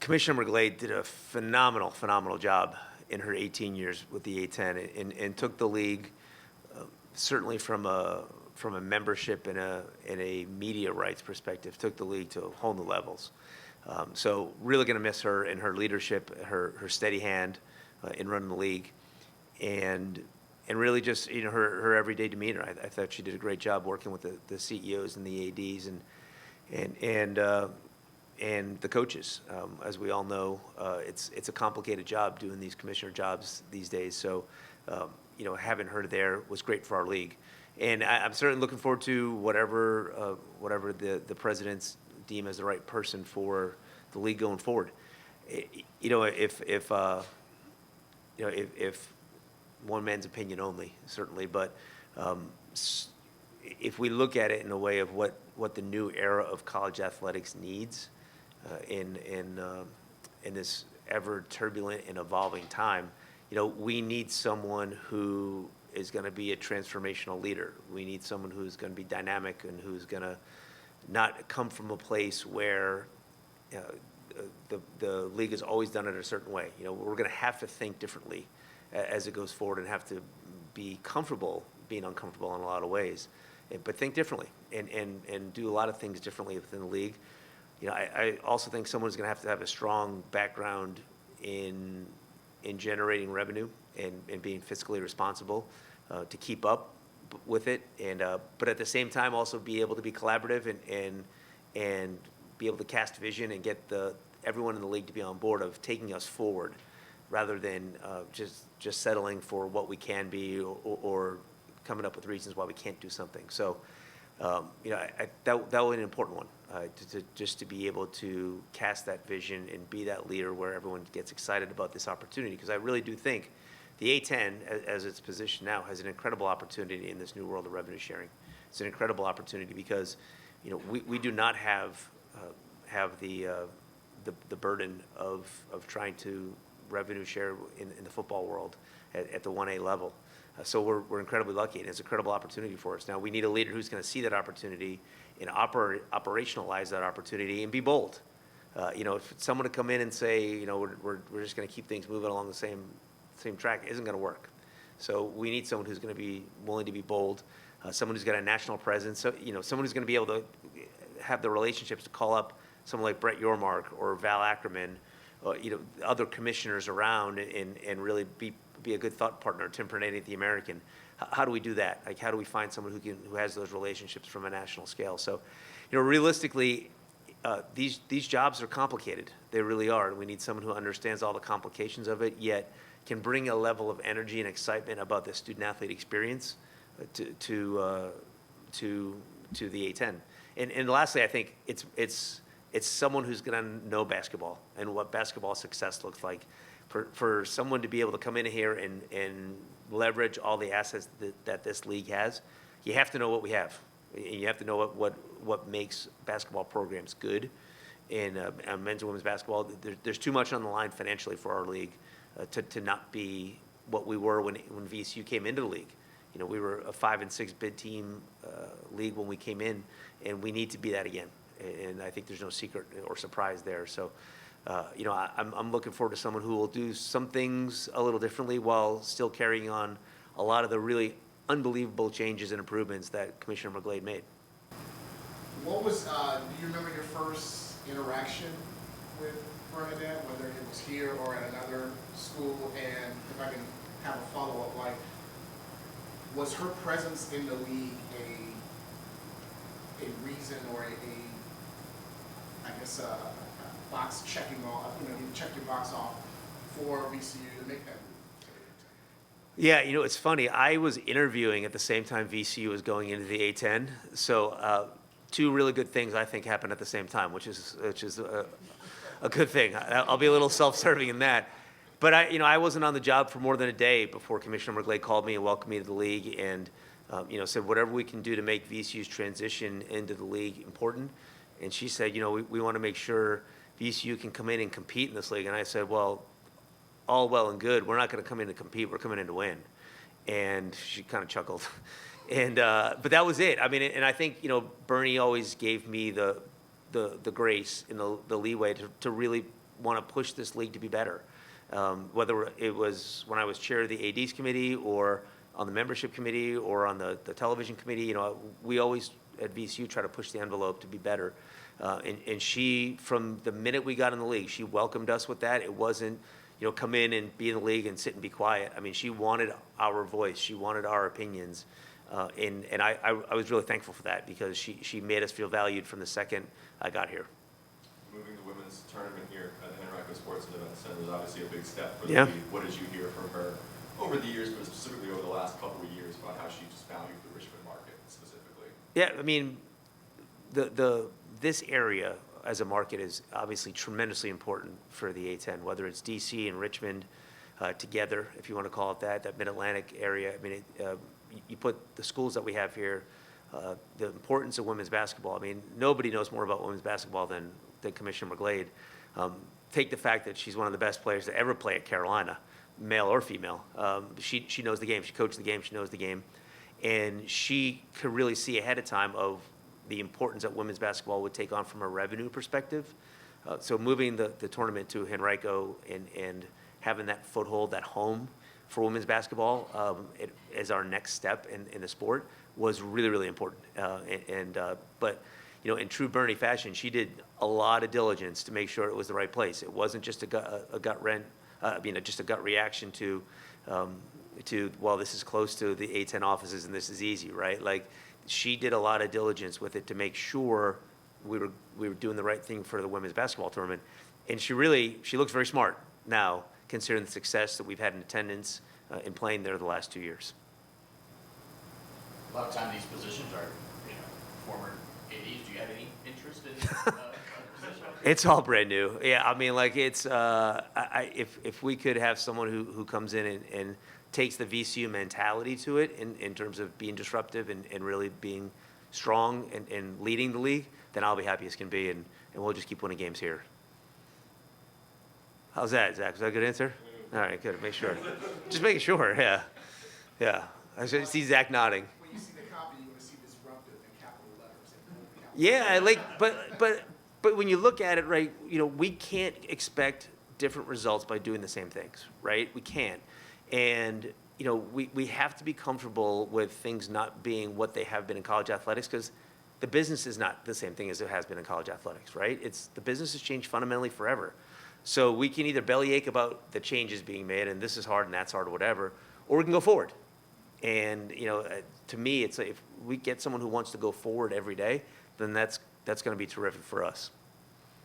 Commissioner McGlade did a phenomenal job in her 18 years with the A-10 and took the league certainly from a membership and a media rights perspective, took the league to whole new levels. So really going to miss her and her leadership, her steady hand in running the league, and really just her everyday demeanor. I thought she did a great job working with the CEOs and the ADs and the coaches. As we all know, it's a complicated job doing these commissioner jobs these days. So, having her there was great for our league. And I'm certainly looking forward to whatever the presidents deem as the right person for the league going forward. If one man's opinion only, certainly, but if we look at it in a way of what the new era of college athletics needs in this ever turbulent and evolving time, we need someone who is going to be a transformational leader. We need someone who's going to be dynamic and who's going to not come from a place where the league has always done it a certain way. We're going to have to think differently as it goes forward and have to be comfortable being uncomfortable in a lot of ways, but think differently and do a lot of things differently within the league. I also think someone's going to have a strong background in generating revenue and being fiscally responsible to keep up with it, but at the same time also be able to be collaborative and be able to cast vision and get everyone in the league to be on board of taking us forward, rather than just settling for what we can be or coming up with reasons why we can't do something. So, that was an important one, to be able to cast that vision and be that leader where everyone gets excited about this opportunity. Because I really do think the A-10, as it's positioned now, has an incredible opportunity in this new world of revenue sharing. It's an incredible opportunity because, we do not have the burden of trying to revenue share in the football world at the 1A level. So we're incredibly lucky, and it's an incredible opportunity for us. Now, we need a leader who's going to see that opportunity and operationalize that opportunity and be bold. If someone to come in and say, we're just going to keep things moving along the same track, isn't going to work. So we need someone who's going to be willing to be bold, someone who's got a national presence. So, someone who's going to be able to have the relationships to call up someone like Brett Yormark or Val Ackerman, other commissioners around, and really be a good thought partner. Tim Bernadette at the American. How do we do that? Like, how do we find someone who has those relationships from a national scale? So, realistically, these jobs are complicated. They really are. We need someone who understands all the complications of it, yet can bring a level of energy and excitement about the student athlete experience to the A-10. And lastly, I think it's someone who's going to know basketball and what basketball success looks like. For someone to be able to come in here and leverage all the assets that this league has, you have to know what we have. You have to know what makes basketball programs good. And men's and women's basketball, there's too much on the line financially for our league to not be what we were when VCU came into the league. We were a 5 and 6 bid team league when we came in, and we need to be that again. And I think there's no secret or surprise there. So, I'm looking forward to someone who will do some things a little differently while still carrying on a lot of the really unbelievable changes and improvements that Commissioner McGlade made. What was, do you remember your first interaction with Bernadette, whether it was here or at another school? And if I can have a follow-up, was her presence in the league a reason or a box checking off, you check your box off for VCU to make that move? Yeah, it's funny. I was interviewing at the same time VCU was going into the A-10. So two really good things I think happened at the same time, which is a good thing. I'll be a little self-serving in that. But I wasn't on the job for more than a day before Commissioner McGlade called me and welcomed me to the league and said whatever we can do to make VCU's transition into the league important. And she said, we want to make sure VCU can come in and compete in this league. And I said, well, all well and good. We're not going to come in to compete. We're coming in to win. And she kind of chuckled. But that was it. I mean, and I think, Bernie always gave me the grace and the leeway to really want to push this league to be better. Whether it was when I was chair of the ADs committee or on the membership committee or on the television committee, you know, we always at VCU try to push the envelope to be better. And she, from the minute we got in the league, she welcomed us with that. It wasn't, you know, come in and be in the league and sit and be quiet. I mean, she wanted our voice. She wanted our opinions. And I was really thankful for that because she made us feel valued from the second I got here. Moving the women's tournament here at the Henrico Sports and Event Center is obviously a big step for the Yeah. league. What did you hear from her over the years, but specifically over the last couple of years, about how she just valued the Richmond market specifically? Yeah, I mean, this area as a market is obviously tremendously important for the A-10, whether it's DC and Richmond together, if you want to call it that Mid-Atlantic area. I mean, you put the schools that we have here, the importance of women's basketball. I mean, nobody knows more about women's basketball than Commissioner McGlade. Take the fact that she's one of the best players to ever play at Carolina, male or female. She knows the game. She coached the game. She knows the game. And she could really see ahead of time of the importance that women's basketball would take on from a revenue perspective. So moving the tournament to Henrico and having that foothold, that home for women's basketball as our next step in the sport was really, really important. But, you know, in true Bernie fashion, she did a lot of diligence to make sure it was the right place. It wasn't just just a gut reaction to, well, this is close to the A-10 offices and this is easy, right? Like, she did a lot of diligence with it to make sure we were doing the right thing for the women's basketball tournament. And she looks very smart now, considering the success that we've had in attendance in playing there the last 2 years. A lot of time these positions are, you know, former ADs. Do you have any interest in position? It's all brand new. Yeah, I mean, like it's if we could have someone who comes in and takes the VCU mentality to it in terms of being disruptive and really being strong and leading the league, then I'll be happy as can be, and we'll just keep winning games here. How's that, Zach? Was that a good answer? All right, good. Make sure. Just making sure. Yeah. I see Zach nodding. When you see the copy, you're going to see disruptive in capital letters. Yeah, but when you look at it, right, you know, we can't expect different results by doing the same things, right? We can't. And, you know, we have to be comfortable with things not being what they have been in college athletics, because the business is not the same thing as it has been in college athletics, right? The business has changed fundamentally forever. So we can either bellyache about the changes being made and this is hard and that's hard or whatever, or we can go forward. And, you know, to me, it's like if we get someone who wants to go forward every day, then that's going to be terrific for us.